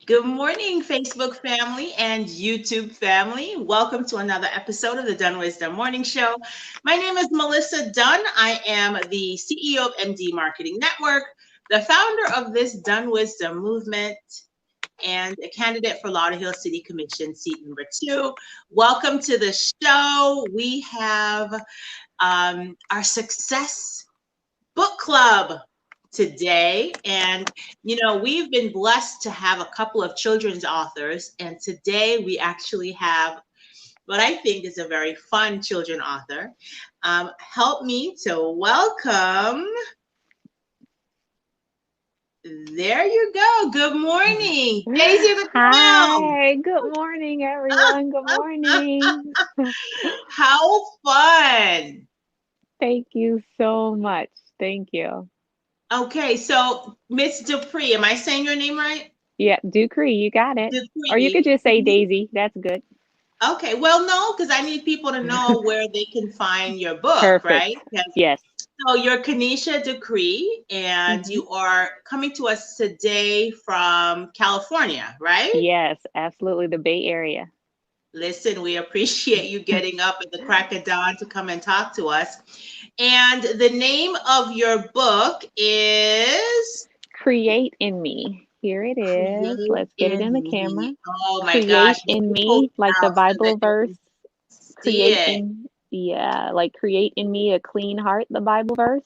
Good morning, Facebook family and YouTube family. Welcome to another episode of the DunnWisdom Morning Show. My name is Melissa Dunn. I am the CEO of MD Marketing Network, the founder of this DunnWisdom movement, and a candidate for Lauderhill City Commission seat number 2. Welcome to the show. We have our Success Book Club today. And, we've been blessed to have a couple of children's authors. And today we actually have what I think is a very fun children author. Help me to welcome. There you go. Good morning, Daisy the Clown. Hi, good morning, everyone. Good morning. How fun. Thank you so much. Thank you. Okay, so Miss Dupree, am I saying your name right? Yeah, Ducre, you got it. Or you could Dupree. just say Daisy. That's good. Okay, well, no, because I need people to know where they can find your book, right? Perfect. Yes. Yes. So you're Kynisha Ducre, and hmm you are coming to us today from California, right? Yes, absolutely. The Bay Area. Listen, we appreciate you getting up at the crack of dawn to come and talk to us. And the name of your book is Create in Me. Here it is. Create Let's get it in in the Me. camera. Oh my gosh, Create let in me pull me, it like the out so that Bible you verse. can see Create it. in, yeah, like create in me a clean heart, the Bible verse.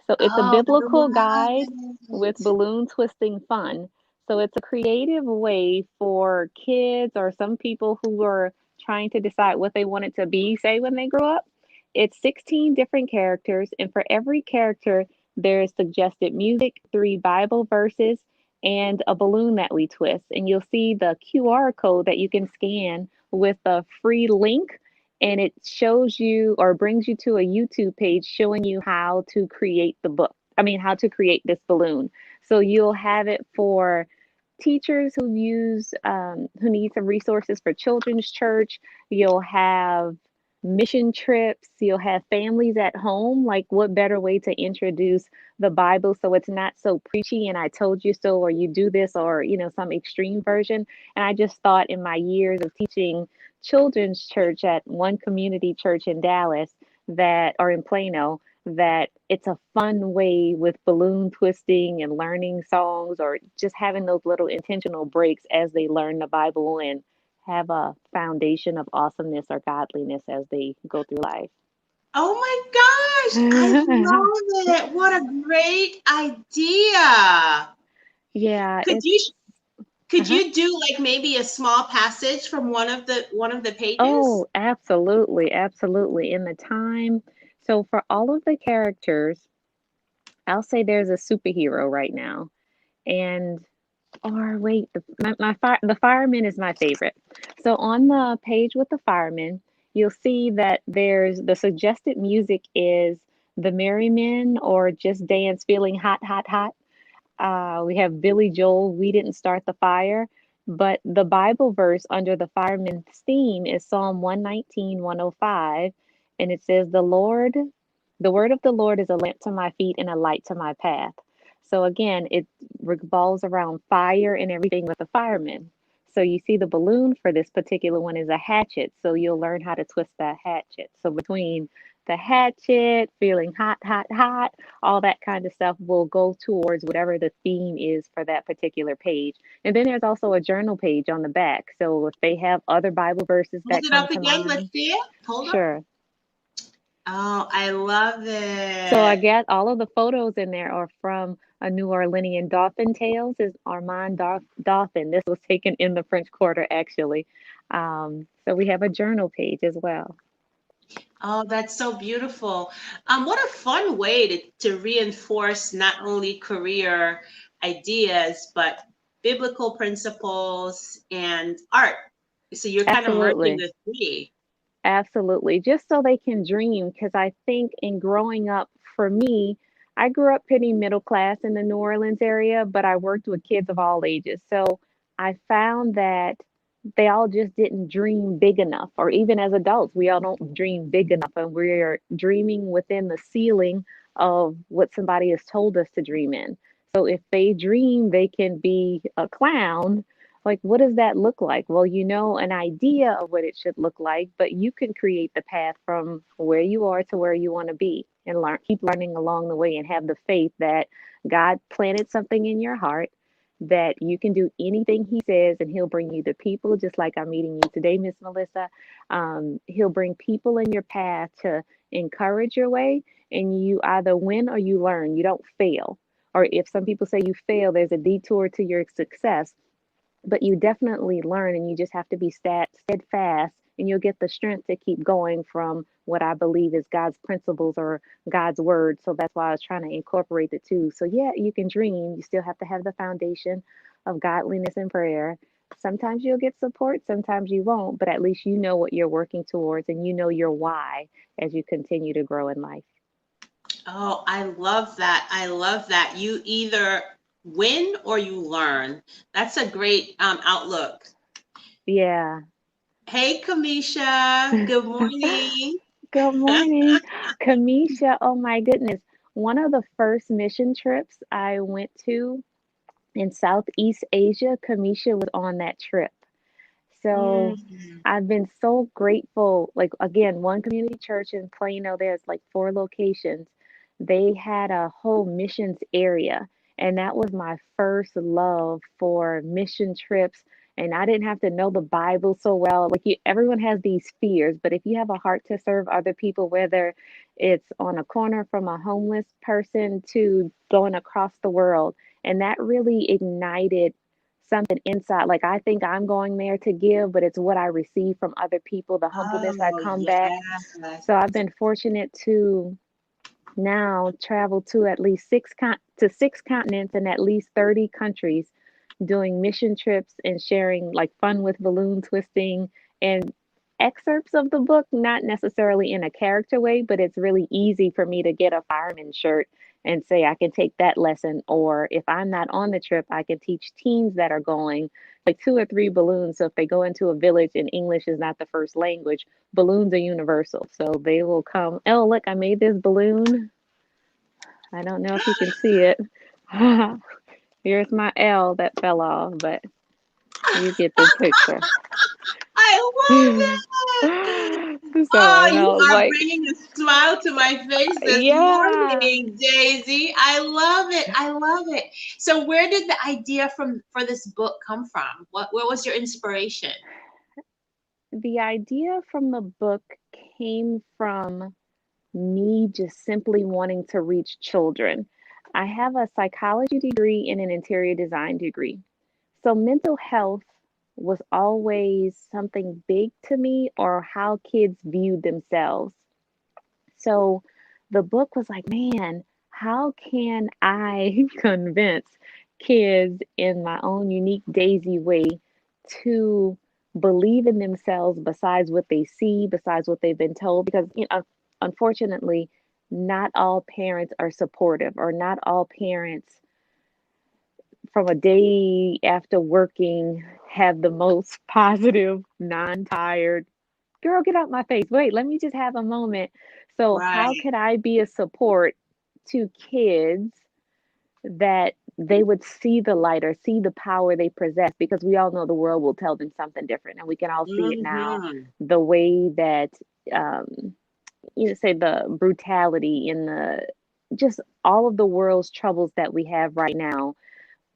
So it's a Oh, I biblical love guide with it. balloon twisting fun. So it's a creative way for kids or some people who are trying to decide what they want it to be, say, when they grow up. It's 16 different characters, and for every character, there's suggested music, 3 Bible verses, and a balloon that we twist. And you'll see the QR code that you can scan with a free link, and it shows you or brings you to a YouTube page showing you how to create the book. I mean, how to create this balloon. So you'll have it for teachers who need some resources for children's church. You'll have mission trips. You'll have families at home. Like, what better way to introduce the Bible so it's not so preachy and I told you so, or you do this, or some extreme version. And I just thought, in my years of teaching children's church at one community church in Dallas, that or in Plano, that it's a fun way with balloon twisting and learning songs, or just having those little intentional breaks as they learn the Bible and have a foundation of awesomeness or godliness as they go through life. Oh my gosh, I love it. What a great idea. Yeah, Could it's you could uh-huh. you do like maybe a small passage from one of the pages? Oh, absolutely, absolutely. In the time, so for all of the characters, I'll say there's a superhero right now. And or wait, the fireman is my favorite. So on the page with the fireman, you'll see that there's the suggested music is the Merry Men or Just Dance Feeling Hot, Hot, Hot. We have Billy Joel, We Didn't Start the Fire. But the Bible verse under the fireman's theme is Psalm 119:105, and it says, the word of the Lord is a lamp to my feet and a light to my path. So again, it revolves around fire and everything with the firemen. So you see the balloon for this particular one is a hatchet. So you'll learn how to twist that hatchet. So between the hatchet, feeling hot, hot, hot, all that kind of stuff will go towards whatever the theme is for that particular page. And then there's also a journal page on the back. So if they have other Bible verses Hold that it come up to again. Let's mind, see it. Hold up. sure. Oh, I love So I it. guess all of the photos in there are from a New Orleanian Dolphin Tales is Armand Dolphin. This was taken in the French Quarter, actually. So we have a journal page as well. Oh, that's so beautiful. What a fun way to reinforce not only career ideas, but biblical principles and art. So you're kind of merging Absolutely. the three. Absolutely. Just so they can dream. Because I think in growing up, for me, I grew up pretty middle class in the New Orleans area, but I worked with kids of all ages. So I found that they all just didn't dream big enough. Or even as adults, we all don't dream big enough. And we're dreaming within the ceiling of what somebody has told us to dream in. So if they dream they can be a clown, Like, what does that look like? Well, you know an idea of what it should look like, but you can create the path from where you are to where you want to be and keep learning along the way and have the faith that God planted something in your heart, that you can do anything He says and He'll bring you the people, just like I'm meeting you today, Miss Melissa. He'll bring people in your path to encourage your way, and you either win or you learn. You don't fail. Or if some people say you fail, there's a detour to your success, but you definitely learn, and you just have to be steadfast, and you'll get the strength to keep going from what I believe is God's principles or God's word. So that's why I was trying to incorporate the two. So yeah, you can dream. You still have to have the foundation of godliness and prayer. Sometimes you'll get support, sometimes you won't, but at least you know what you're working towards and you know your why as you continue to grow in life. Oh, I love that. I love that. You either win or you learn. That's a great outlook. Yeah. Hey, Kamisha. Good morning. Good morning, Kamisha. Oh my goodness. One of the first mission trips I went to in Southeast Asia, Kamisha was on that trip. So Mm. I've been so grateful. Like, again, one community church in Plano, there's like 4 locations. They had a whole missions area. And that was my first love for mission trips. And I didn't have to know the Bible so well. Like, everyone has these fears, but if you have a heart to serve other people, whether it's on a corner from a homeless person to going across the world, and that really ignited something inside. Like, I think I'm going there to give, but it's what I receive from other people, the humbleness I Oh, come back. yes. So I've been fortunate to now travel to at least 6 continents and at least 30 countries, doing mission trips and sharing like fun with balloon twisting and excerpts of the book, not necessarily in a character way, but it's really easy for me to get a fireman shirt and say I can take that lesson. Or if I'm not on the trip, I can teach teens that are going like 2 or 3 balloons. So if they go into a village and English is not the first language, balloons are universal. So they will come, oh, look, I made this balloon. I don't know if you can see it. Here's my L that fell off, but you get the picture. I love it. So, Oh, and I you was are like, bringing a smile to my face this yeah. morning, Daisy. I love it. I love it. So, where did the idea for this book come from? Where was your inspiration? The idea from the book came from me just simply wanting to reach children. I have a psychology degree and an interior design degree. So mental health was always something big to me, or how kids viewed themselves. So the book was like, man, how can I convince kids in my own unique Daisy way to believe in themselves besides what they see, besides what they've been told? Because, unfortunately, not all parents are supportive, or not all parents from a day after working have the most positive, non-tired, girl, get out my face. Wait, let me just have a moment. So, how Right. could I be a support to kids that they would see the light or see the power they possess? Because we all know the world will tell them something different. And we can all see it now, Hmm. the way that, um, say the brutality in the just all of the world's troubles that we have right now.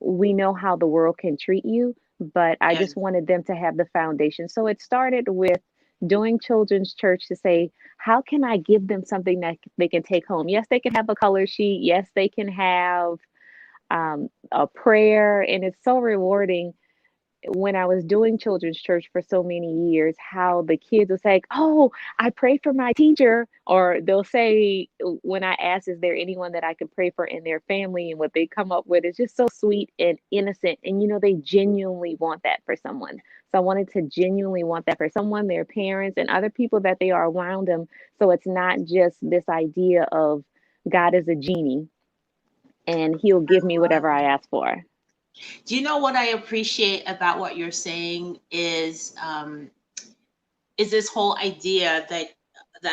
We know how the world can treat you, but I Yeah. just wanted them to have the foundation. So it started with doing children's church to say, how can I give them something that they can take home? Yes, they can have a color sheet. Yes, they can have a prayer. And it's so rewarding when I was doing children's church for so many years, how the kids will say, oh, I prayed for my teacher. Or they'll say, when I ask, is there anyone that I could pray for in their family? And what they come up with is just so sweet and innocent. And, they genuinely want that for someone. So I wanted to genuinely want that for someone, their parents, and other people that they are around them. So it's not just this idea of God is a genie and he'll give me whatever I ask for. Do you know what I appreciate about what you're saying is this whole idea that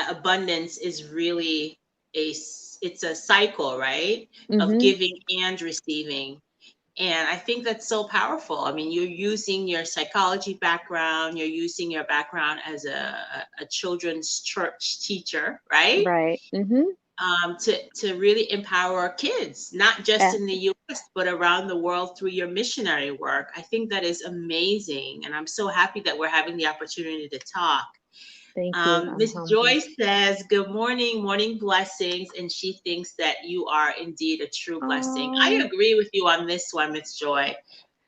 abundance is really it's a cycle, right? Of Mm-hmm. giving and receiving. And I think that's so powerful. I mean, you're using your psychology background, you're using your background as a children's church teacher, right? Right. Mm-hmm. To really empower kids, not just in the US, but around the world through your missionary work. I think that is amazing. And I'm so happy that we're having the opportunity to talk. Thank you. I'm Miss humbled. Joyce says, good morning, morning blessings. And she thinks that you are indeed a true blessing. I Oh, agree with you on this one, Miss Joy.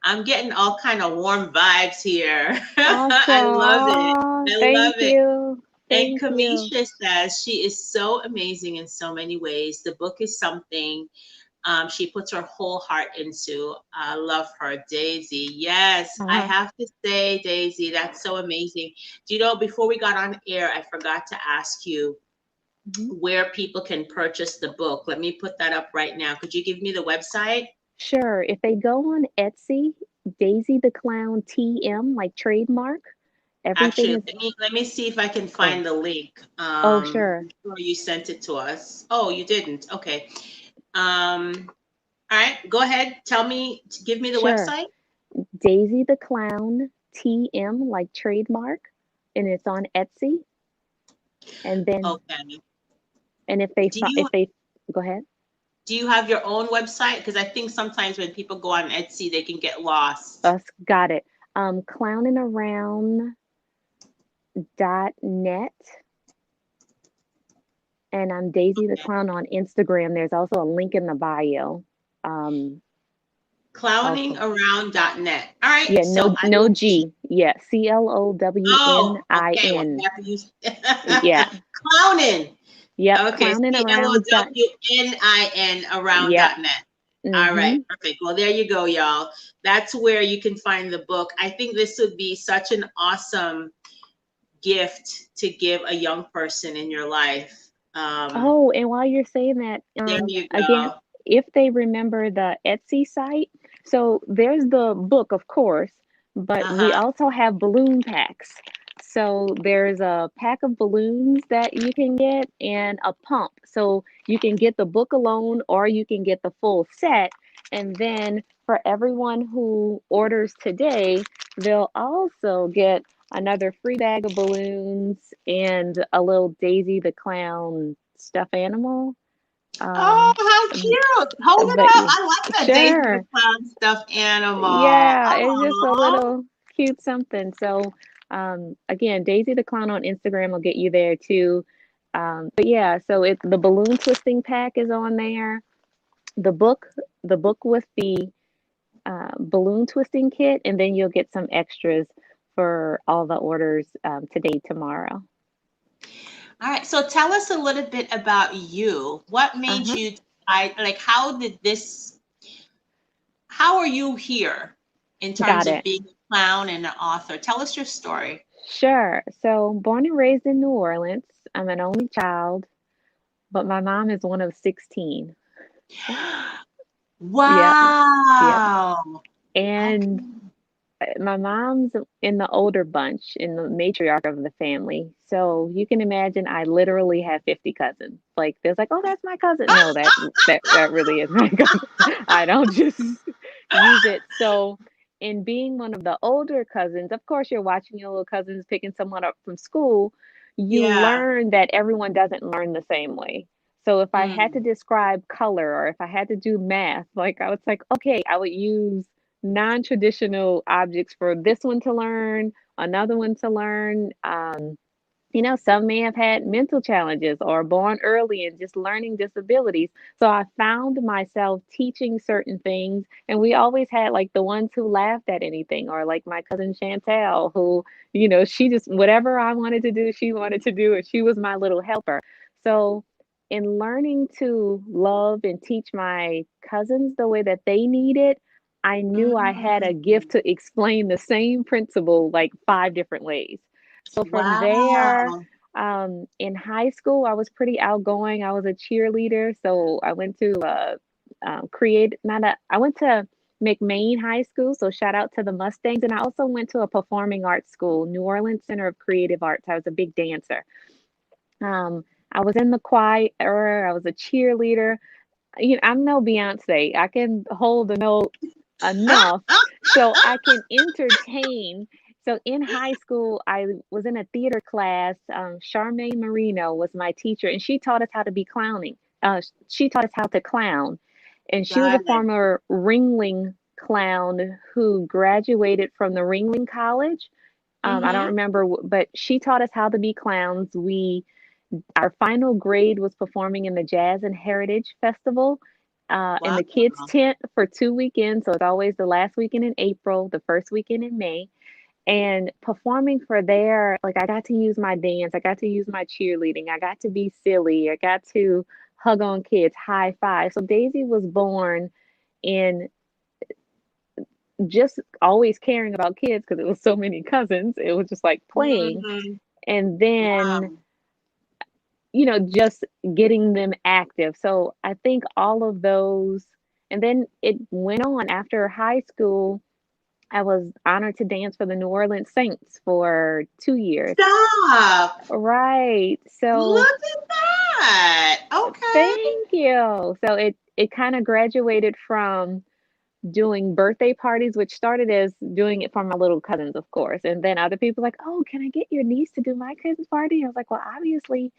I'm getting all kind of warm vibes here. I love it. awesome. I love Thank it. you. And Thank you. Kamisha says she is so amazing in so many ways. The book is something she puts her whole heart into. I love her, Daisy. Yes, I Uh-huh. have to say, Daisy, that's so amazing. Do you know, before we got on air, I forgot to ask you Mhm. where people can purchase the book. Let me put that up right now. Could you give me the website? Sure. If they go on Etsy, Daisy the Clown TM, like trademark, everything Actually, is let me see if I can oh, find the link oh, sure. before you sent it to us. Oh, you didn't. Okay. All right, go ahead. Give me the Sure. website. Daisy the Clown TM, like trademark, and it's on Etsy. And then, Okay. and if they Do fi- you if they go ahead. do you have your own website? Because I think sometimes when people go on Etsy, they can get lost. Got it. Clowninaround.net, and I'm Daisy the Okay. Clown on Instagram. There's also a link in the bio. Um, also, Clowningaround.net. All right. yeah, So I no will be. G. Yeah, CLOWNIN. Oh, okay. Well, we have to use Yeah, clowning. yep, Okay. clowninaround. CLOWNIN Yep. around.net. All right, Mm-hmm. perfect. Well, there you go, y'all. That's where you can find the book. I think this would be such an awesome gift to give a young person in your life. Oh, and while you're saying that, There you again, go. if they remember the Etsy site, so there's the book, of course, but we Uh-huh. also have balloon packs. So there's a pack of balloons that you can get and a pump. So you can get the book alone or you can get the full set. And then for everyone who orders today, they'll also get another free bag of balloons and a little Daisy the Clown stuffed animal. Oh, Um, how cute. Hold it but up. yeah, I like that Daisy the sure. Clown stuffed animal. Yeah, it's just a Oh, little cute something. So, again, Daisy the Clown on Instagram will get you there too. But yeah, so the balloon twisting pack is on there. The book, the book with the balloon twisting kit, and then you'll get some extras for all the orders today, tomorrow. all right. So tell us a little bit about you. What made Uh-huh. you like how are you here in terms Got of it. being a clown and an author? Tell us your story. Sure. So, born and raised in New Orleans, I'm an only child, but my mom is one of 16. Yeah, yep. Wow. And Okay. my mom's in the older bunch, in the matriarch of the family. So you can imagine I literally have 50 cousins. Like there's like, oh, that's my cousin. No, that really is my cousin. I don't just use it. So in being one of the older cousins, of course you're watching your little cousins picking someone up from school. You Yeah. learn that everyone doesn't learn the same way. So if I had to Mm. describe color or if I had to do math, like I was like, okay, I would use non-traditional objects for this one to learn, another one to learn. Some may have had mental challenges or born early and just learning disabilities. So I found myself teaching certain things, and we always had like the ones who laughed at anything, or like my cousin Chantel, who, she just whatever I wanted to do, she wanted to do, and she was my little helper. So in learning to love and teach my cousins the way that they needed, I knew I had a Mm. gift to explain the same principle like five different ways. So from there, Wow. in high school, I was pretty outgoing. I was a cheerleader, so I went to create not a. I went to McMain High School, so shout out to the Mustangs, and I also went to a performing arts school, New Orleans Center of Creative Arts. I was a big dancer. I was in the choir. I was a cheerleader. I'm no Beyonce. I can hold a note enough so I can entertain. So in high school, I was in a theater class. Charmaine Marino was my teacher, and she taught us how to be clowning. She taught us how to clown. And she was a Got it. former Ringling clown who graduated from the Ringling College. I don't Mm-hmm. remember, but she taught us how to be clowns. Our final grade was performing in the Jazz and Heritage Festival in Wow. the kids' tent for 2 weekends. So it's always the last weekend in April, the first weekend in May. And performing for there, like I got to use my dance, I got to use my cheerleading, I got to be silly, I got to hug on kids, high five. So Daisy was born in just always caring about kids because it was so many cousins. It was just like playing. Mm-hmm. And then Wow. just getting them active. So I think all of those, and then it went on after high school. I was honored to dance for the New Orleans Saints for 2 years. Stop. Right. So Look at that. Okay. thank you. So it kind of graduated from doing birthday parties, which started as doing it for my little cousins, of course. And then other people like, oh, can I get your niece to do my cousin's party? I was like, well, obviously,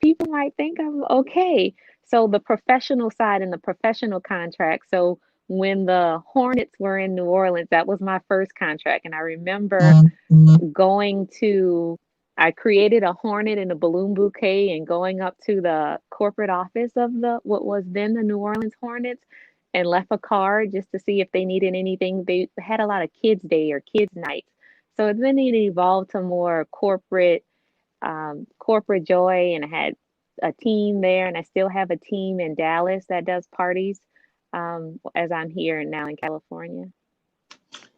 people might think I'm okay. So the professional side and the professional contract. So when the Hornets were in New Orleans, that was my first contract. And I remember going to, I created a hornet in a balloon bouquet and going up to the corporate office of what was then the New Orleans Hornets and left a card just to see if they needed anything. They had a lot of kids day or kids nights. So then it evolved to more corporate joy, and I had a team there, and I still have a team in Dallas that does parties as I'm here now in California.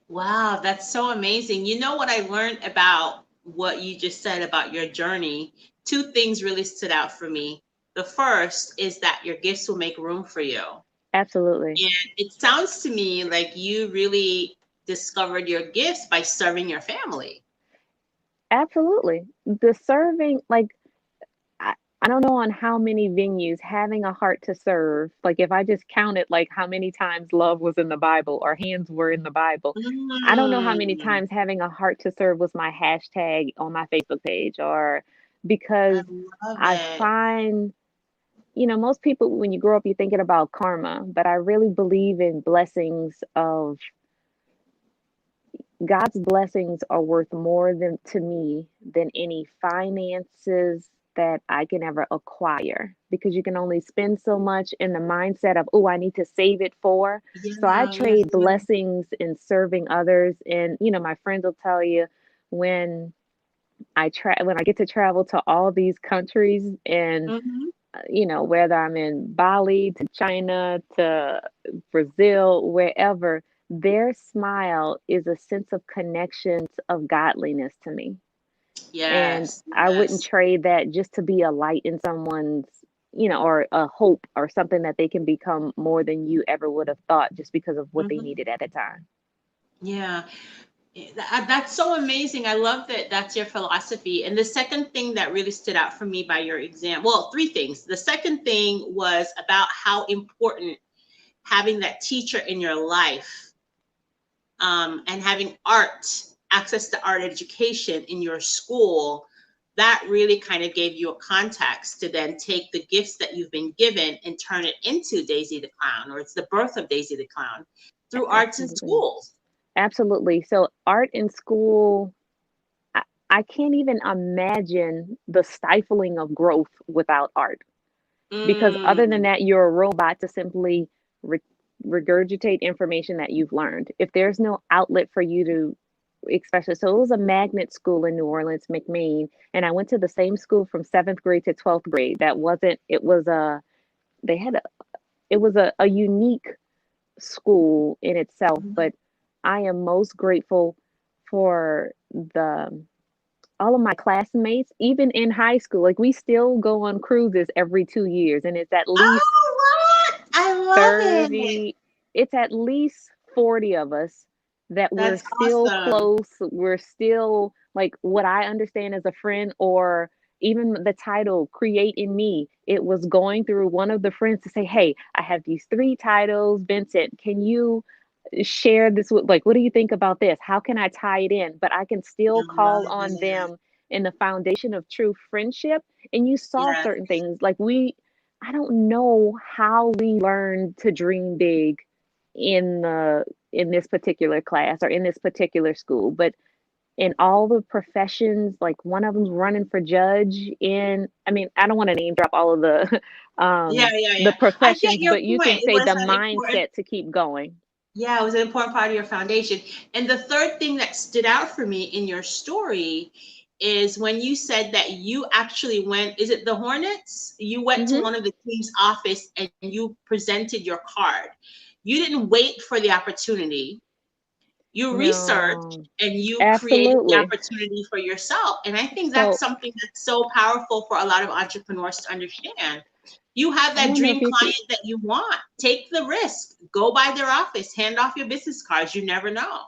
Wow, that's so amazing. You know what I learned about what you just said about your journey? Two things really stood out for me. The first is that your gifts will make room for you. Absolutely. And it sounds to me like you really discovered your gifts by serving your family. Absolutely. The serving, like, I, I don't know on how many venues having a heart to serve, like if I just counted like how many times love was in the Bible or hands were in the Bible, I don't know how many Mm, times having a heart to serve was my hashtag on my Facebook page, or I because love I it. find, most people, when you grow up, you're thinking about karma, but I really believe in blessings of God's blessings are worth more than to me than any finances that I can ever acquire, because you can only spend so much in the mindset of, oh, I need to save it for. So I Yeah, yeah, trade yeah. blessings in serving others. And, my friends will tell you when when I get to travel to all these countries and, Hmm. whether I'm in Bali to China to Brazil, wherever, their smile is a sense of connections of godliness to me. And Yes, I wouldn't yes. trade that just to be a light in someone's, or a hope or something that they can become more than you ever would have thought just because of what they Hmm. needed at the time. Yeah. That's so amazing. I love that that's your philosophy. And the second thing that really stood out for me by your exam, well, three things. The second thing was about how important having that teacher in your life, and having access to art education in your school, that really kind of gave you a context to then take the gifts that you've been given and turn it into Daisy the Clown, or it's the birth of Daisy the Clown through arts and Absolutely. schools. Absolutely. So art in school, I, I can't even imagine the stifling of growth without art. Because other than Mm, that, you're a robot to simply re- regurgitate information that you've learned. If there's no outlet for you to express it, so it was a magnet school in New Orleans, McMain, and I went to the same school from seventh grade to 12th grade. That wasn't, it was they had a, it was a unique school in itself, mhm. but I am most grateful for the all of my classmates, even in high school. Like we still go on cruises every 2 years, and it's at least Oh, what? I love it. 30, it's at least 40 of us that we're That's still awesome. close. We're still like what I understand as a friend, or even the title Create in Me. It was going through one of the friends to say, hey, I have these three titles. Vincent, can you share this with, like, what do you think about this? How can I tie it in? But I can I still love call on it. them in the foundation of true friendship. And you saw Yes. certain things like I don't know how we learned to dream big in the in this particular class or in this particular school, but in all the professions, like one of them's running for judge in, I mean, I don't want to name drop all of Yeah, yeah, the yeah. I get professions, your but you point. can It say was the an important, mindset to keep going. yeah, it was an important part of your foundation. And the third thing that stood out for me in your story is when you said that you actually went, is it the Hornets? You went to Hmm. one of the team's office and you presented your card. You didn't wait for the opportunity. You researched No, and you created the absolutely. opportunity for yourself. And I think that's So something that's so powerful for a lot of entrepreneurs to understand. You have I that don't know if dream you can. client that you want. Take the risk. Go by their office. Hand off your business cards. You never know.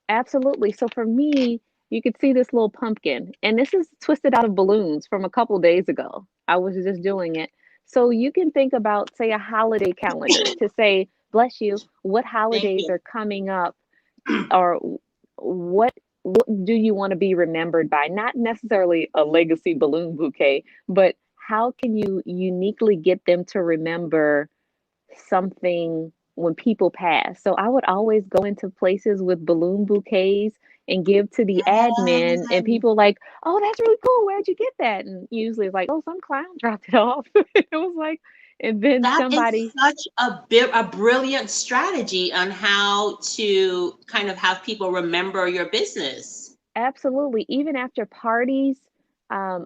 Absolutely. So for me, you could see this little pumpkin, and this is twisted out of balloons from a couple days ago. I was just doing it. So you can think about, say, a holiday calendar to say, bless you, what Thank holidays you. are coming up, or what do you want to be remembered by? Not necessarily a legacy balloon bouquet, but how can you uniquely get them to remember something when people pass? So I would always go into places with balloon bouquets and give to the admin, and Yes. people like, "Oh, that's really cool. Where'd you get that?" And usually it's like, "Oh, some clown dropped it off." It was like, and then That is somebody. such a brilliant strategy on how to kind of have people remember your business. Absolutely. Even after parties,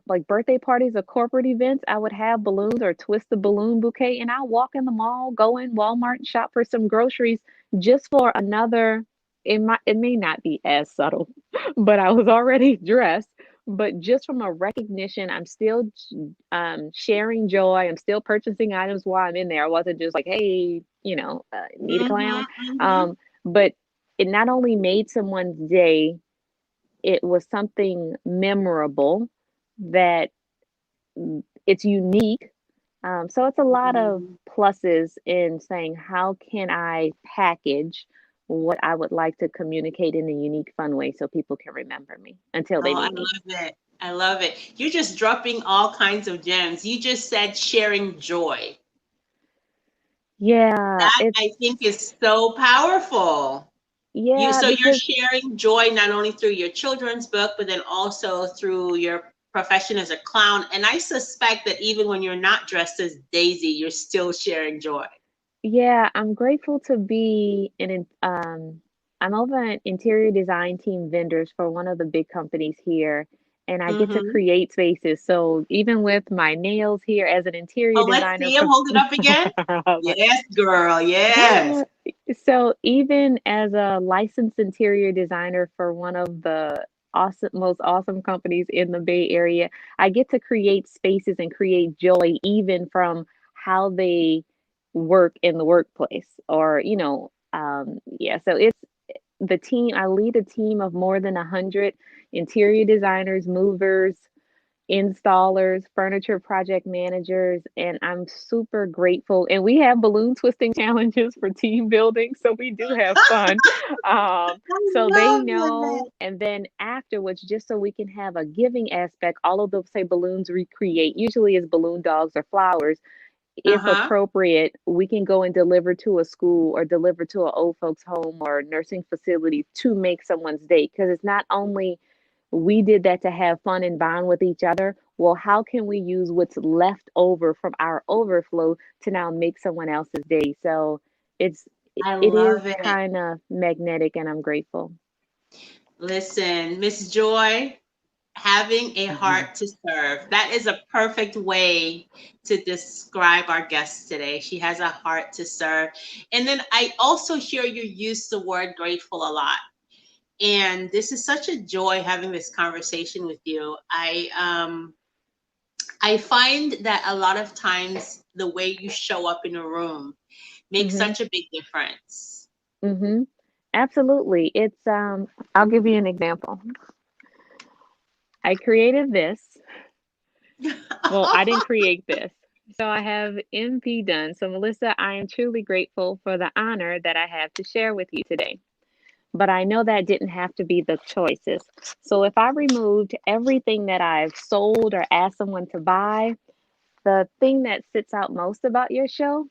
like birthday parties or corporate events, I would have balloons or twist the balloon bouquet, and I walk in the mall, go in Walmart and shop for some groceries just for another. It may not be as subtle, but I was already dressed. But just from a recognition, I'm still sharing joy. I'm still purchasing items while I'm in there. I wasn't just like, hey, need a Mm-hmm, clown. mm-hmm. But it not only made someone's day, it was something memorable that it's unique. So it's a lot of pluses in saying, how can I package what I would like to communicate in a unique, fun way so people can remember me until they Oh, I meet me? love it. I love it. You're just dropping all kinds of gems. You just said sharing joy. Yeah, That I think is so powerful. yeah, So you're because sharing joy not only through your children's book, but then also through your profession as a clown. And I suspect that even when you're not dressed as Daisy, you're still sharing joy. yeah, I'm grateful to be I'm over an interior design team vendors for one of the big companies here, and I get to Mm-hmm. create spaces. So even with my nails here as an interior Oh, let's designer see him hold it up again. Yes, girl. Yes. so even as a licensed interior designer for one of the most awesome companies in the Bay Area, I get to create spaces and create joy even from how they work in the workplace, or yeah. So it's the team. I lead a team of more than 100 interior designers, movers, installers, furniture project managers, and I'm super grateful. And we have balloon twisting challenges for team building, so we do have fun. I So they love it. know, and then afterwards, just so we can have a giving aspect, all of those say balloons recreate, usually is balloon dogs or flowers. If Uh-huh. appropriate, we can go and deliver to a school or deliver to an old folks home or nursing facility to make someone's day. Because it's not only we did that to have fun and bond with each other. Well, how can we use what's left over from our overflow to now make someone else's day? So it's I it is love it. kind of magnetic, and I'm grateful. Listen, Miss Joy, having a heart to serve. That is a perfect way to describe our guest today. She has a heart to serve. And then I also hear you use the word grateful a lot. And this is such a joy having this conversation with you. I find that a lot of times the way you show up in a room makes Hmm. such a big difference. Hmm. Absolutely. It's I'll give you an example. I created this. Well, I didn't create this. So I have MP Dunn. So Melissa, I am truly grateful for the honor that I have to share with you today. But I know that didn't have to be the choices. So if I removed everything that I've sold or asked someone to buy, the thing that sits out most about your show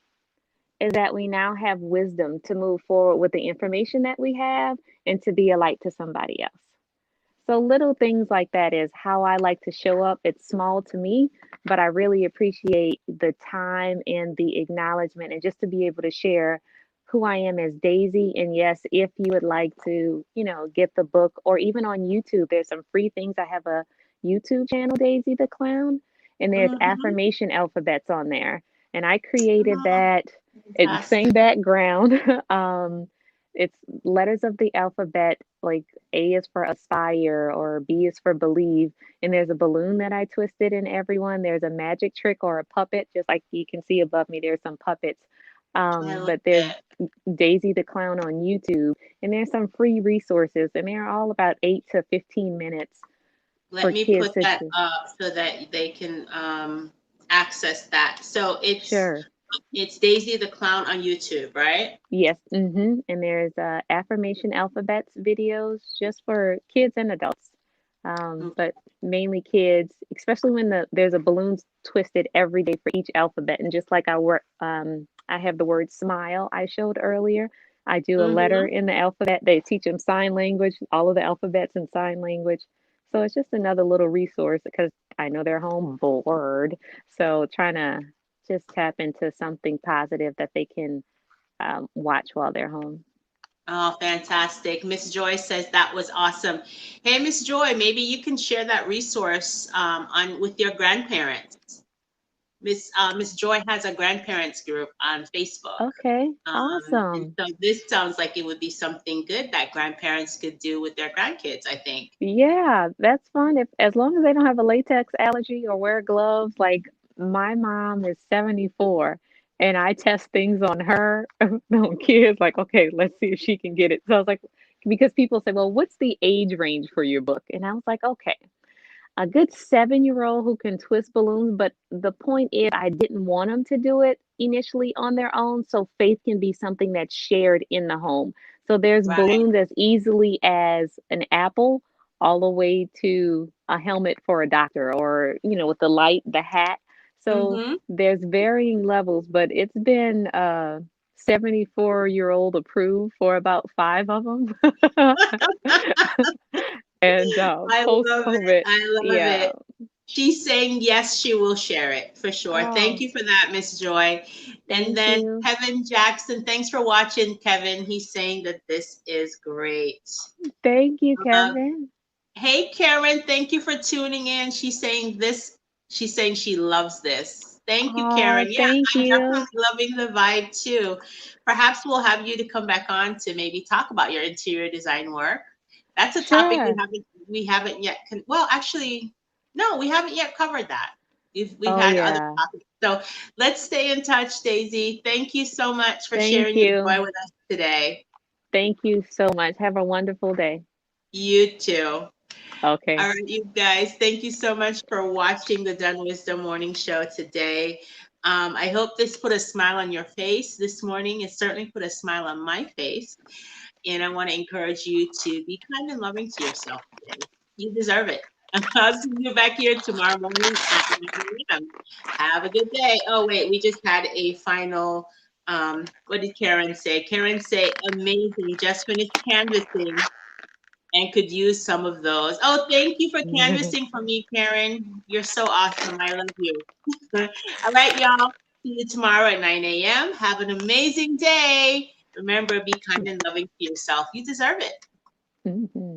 is that we now have wisdom to move forward with the information that we have and to be a light to somebody else. So little things like that is how I like to show up. It's small to me, but I really appreciate the time and the acknowledgement and just to be able to share who I am as Daisy. And yes, if you would like to, get the book or even on YouTube, there's some free things. I have a YouTube channel, Daisy the Clown, and there's Mm-hmm. affirmation alphabets on there. And I created Oh, that. It's same fantastic. background. It's letters of the alphabet, like A is for aspire or B is for believe. And there's a balloon that I twisted in everyone. There's a magic trick or a puppet, just like you can see above me, there's some puppets. I love But there's it. Daisy the Clown on YouTube, and there's some free resources, and they're all about 8 to 15 minutes Let for me kids put to that do. up so that they can access that. So Sure. it's Daisy the Clown on YouTube, right? Yes. And there's affirmation alphabets videos just for kids and adults, but mainly kids, especially when there's a balloon twisted every day for each alphabet. And just like I have the word smile I showed earlier. I do a letter Mm-hmm. in the alphabet. They teach them sign language, all of the alphabets in sign language. So it's just another little resource because I know they're home bored. So trying to just tap into something positive that they can watch while they're home. Oh, fantastic. Miss Joy says that was awesome. Hey, Miss Joy, maybe you can share that resource on with your grandparents. Miss Joy has a grandparents group on Facebook. Okay, And awesome. so this sounds like it would be something good that grandparents could do with their grandkids, I think. Yeah, that's fun. If as long as they don't have a latex allergy or wear gloves, like my mom is 74 and I test things on her, on kids, like, okay, let's see if she can get it. So I was like, because people say, well, what's the age range for your book? And I was like, okay, a good 7-year-old who can twist balloons. But the point is, I didn't want them to do it initially on their own. So faith can be something that's shared in the home. So there's Right. balloons as easily as an apple all the way to a helmet for a doctor or, with the light, the hat. So Mm-hmm. there's varying levels, but it's been 74-year-old approved for about 5 of them. And I post love it. COVID, I love yeah. it. She's saying yes, she will share it for sure. Thank Oh, you for that, Miss Joy. And thank then you. Kevin Jackson, thanks for watching, Kevin. He's saying that this is great. Thank you, Uh, Kevin. hey, Karen, thank you for tuning in. She's saying this. She's saying she loves this. Thank you, Oh, Karen. Yeah, thank I'm you. definitely loving the vibe too. Perhaps we'll have you to come back on to maybe talk about your interior design work. That's a topic Sure. we haven't yet well, actually, no, we haven't yet covered that. We've Oh, had other yeah. topics. So let's stay in touch, Daisy. Thank you so much for Thank sharing your you. joy with us today. Thank you so much. Have a wonderful day. You too. All Okay. right, you guys, thank you so much for watching the Done Wisdom Morning Show today. I hope this put a smile on your face this morning. It certainly put a smile on my face. And I want to encourage you to be kind and loving to yourself today. You deserve it. I'll see you back here tomorrow morning at 9 a.m. Have a good day. Oh, wait, we just had a final. What did Karen say? Karen say, amazing. Just finished canvassing and could use some of those. Oh, thank you for canvassing for me, Karen. You're so awesome. I love you. All right, y'all. See you tomorrow at 9 a.m. Have an amazing day. Remember, be kind and loving to yourself. You deserve it. Mhm.